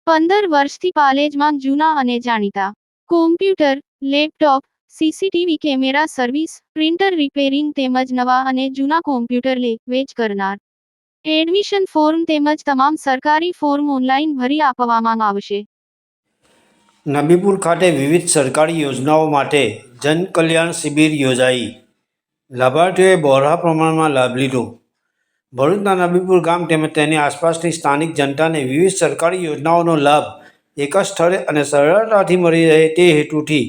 15 વર્ષથી પાલેજમાં જૂના અને જાણીતા computer, laptop, CCTV camera service, printer repairing તેમજ નવા અને જૂના કોમ્પ્યુટર લે વેચ કરનાર. એડમિશન ફોર્મ તેમજ તમામ સરકારી ફોર્મ ઓનલાઈન ભરી આપવામાં આવશે. નબીપુર ખાતે વિવિધ સરકારી યોજનાઓ માટે જન કલ્યાણ શિબિર યોજાઈ. લાભાર્થીઓએ બહોળા પ્રમાણમાં લાભ લીધો. ભરૂચના નબીપુર ગામ તેમજ તેની આસપાસની સ્થાનિક જનતાને વિવિધ સરકારી યોજનાઓનો લાભ એક જ સ્થળે અને સરળતાથી મળી રહે તે હેતુથી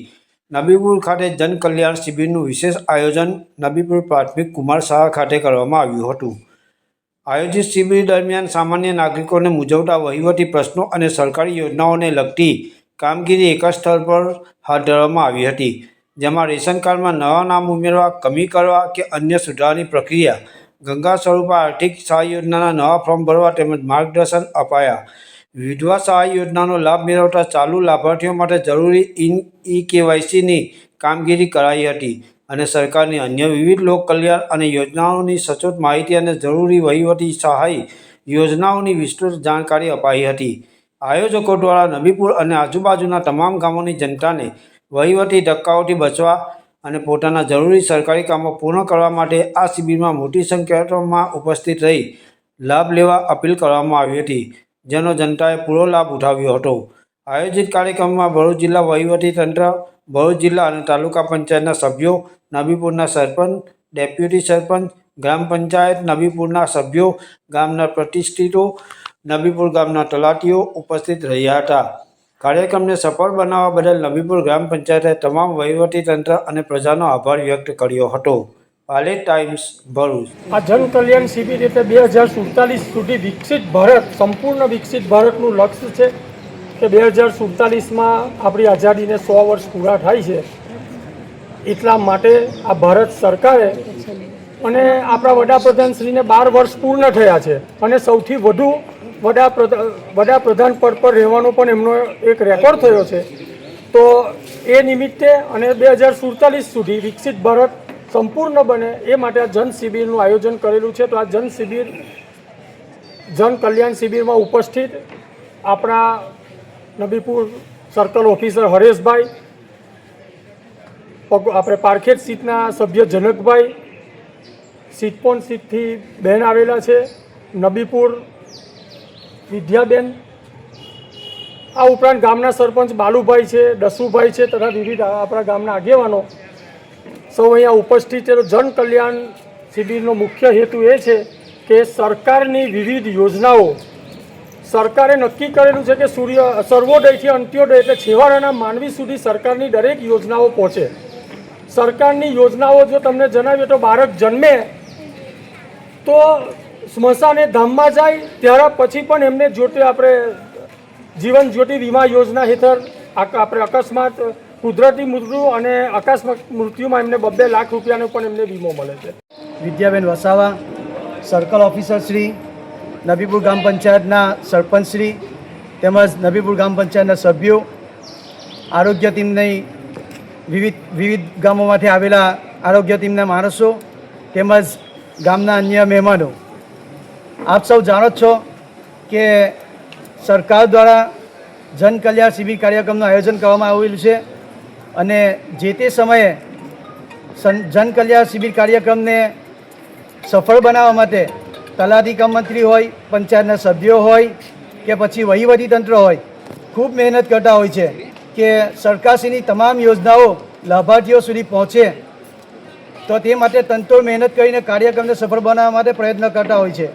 નબીપુર ખાતે જન કલ્યાણ શિબિરનું વિશેષ આયોજન નબીપુર પ્રાથમિક કુમાર શાળા ખાતે કરવામાં આવ્યું હતું. આયોજિત શિબિર દરમિયાન સામાન્ય નાગરિકોને મૂંઝવતા વહીવટી પ્રશ્નો અને સરકારી યોજનાઓને લગતી કામગીરી એક જ સ્થળ પર હાથ ધરવામાં આવી હતી, જેમાં રેશન કાર્ડમાં નવા નામ ઉમેરવા, કમી કરવા કે અન્ય સુધારાની પ્રક્રિયા, ગંગા સ્વરૂપા આર્થિક સહાય યોજનાના નવા ફોર્મ ભરવા તેમજ માર્ગદર્શન અપાયા. વિધવા સહાય યોજનાનો લાભ મેળવતા ચાલુ લાભાર્થીઓ માટે જરૂરી ઈ-કેવાયસીની કામગીરી કરાઈ હતી અને સરકારની અન્ય વિવિધ લોક કલ્યાણ અને યોજનાઓની સચોટ માહિતી અને જરૂરી વહીવટી સહાય યોજનાઓની વિસ્તૃત જાણકારી અપાઈ હતી. આયોજકો દ્વારા નબીપુર અને આજુબાજુના તમામ ગામોની જનતાને વહીવટી ધક્કાઓથી બચવા અને પોતાના જરૂરી સરકારી કામો પૂર્ણ કરવા માટે આ શિબિરમાં મોટી સંખ્યામાં ઉપસ્થિત રહી લાભ લેવા અપીલ કરવામાં આવી હતી, જેનો જનતાએ પૂરો લાભ ઉઠાવ્યો હતો. આયોજિત કાર્યક્રમમાં ભરૂચ જિલ્લા વહીવટીતંત્ર, ભરૂચ જિલ્લા અને તાલુકા પંચાયતના સભ્યો, નબીપુરના સરપંચ, ડેપ્યુટી સરપંચ, ગ્રામ પંચાયત નબીપુરના સભ્યો, ગામના પ્રતિષ્ઠિતો, નબીપુર ગામના તલાટીઓ ઉપસ્થિત રહ્યા હતા. કાર્યક્રમને સફળ બનાવવા બદલ નબીપુર ગ્રામ પંચાયતે તમામ વહીવટીતંત્ર અને પ્રજાનો આભાર વ્યક્ત કર્યો હતો. પાલેજ ટાઈમ્સ, ભરૂચ. આ જન કલ્યાણ શિબિર એટલે 2047 સુધી વિકસિત ભારત, સંપૂર્ણ વિકસિત ભારતનું લક્ષ્ય છે કે 2047માં આપણી આઝાદીને 100 વર્ષ પૂરા થાય છે. એટલા માટે આ ભારત સરકારે અને આપણા વડાપ્રધાનશ્રીને 12 વર્ષ પૂર્ણ થયા છે અને સૌથી વધુ વડાપ્રધાન પદ પર રહેવાનો પણ એમનો એક રેકોર્ડ થયો છે. તો એ નિમિત્તે અને 2047 સુધી વિકસિત ભારત સંપૂર્ણ બને એ માટે આ જન શિબિરનું આયોજન કરેલું છે. તો આ જન કલ્યાણ શિબિરમાં ઉપસ્થિત આપણા નબીપુર સર્કલ ઓફિસર હરેશભાઈ, આપણે પારખેત સીટના સભ્ય જનકભાઈ, સિટપોન સીટથી બહેન આવેલા છે, નબીપુર વિદ્યાબેન, આ ઉપરાંત ગામના સરપંચ બાલુભાઈ છે, દસુભાઈ છે તથા વિવિધ આપણા ગામના આગેવાનો સૌ અહીંયા ઉપસ્થિત છે. જન કલ્યાણ શિબિરનો મુખ્ય હેતુ એ છે કે સરકારની વિવિધ યોજનાઓ, સરકારે નક્કી કરેલું છે કે સર્વોદયથી અંત્યોદય એટલે છેવાડાના માનવી સુધી સરકારની દરેક યોજનાઓ પહોંચે. સરકારની યોજનાઓ જો તમને જણાવીએ તો બાળક જન્મે તો સ્મશાને ધામમાં જાય ત્યાર પછી પણ એમને આપણે જીવન જ્યોતિ વીમા યોજના હેઠળ આપણે અકસ્માત, કુદરતી મૃત્યુ અને અકસ્માત મૃત્યુમાં એમને 2 લાખ રૂપિયાનો પણ એમને વીમો મળે છે. વિદ્યાબેન વસાવા, સર્કલ ઓફિસર શ્રી, નબીપુર ગ્રામ પંચાયતના સરપંચશ્રી તેમજ નબીપુર ગ્રામ પંચાયતના સભ્યો, આરોગ્ય ટીમની વિવિધ ગામોમાંથી આવેલા આરોગ્ય ટીમના માણસો તેમજ ગામના અન્ય મહેમાનો, આપ સૌ જાણો છો કે સરકાર દ્વારા જન કલ્યાણ શિબિર કાર્યક્રમનું આયોજન કરવામાં આવેલું છે અને જે તે સમયે જન કલ્યાણ શિબિર કાર્યક્રમને સફળ બનાવવા માટે તલાટી કમ મંત્રી હોય, પંચાયતના સભ્યો હોય કે પછી વહીવટીતંત્ર હોય, ખૂબ મહેનત કરતા હોય છે કે સરકારશ્રીની તમામ યોજનાઓ લાભાર્થીઓ સુધી પહોંચે. તો તે માટે તંતોડ મહેનત કરીને કાર્યક્રમને સફળ બનાવવા માટે પ્રયત્ન કરતા હોય છે.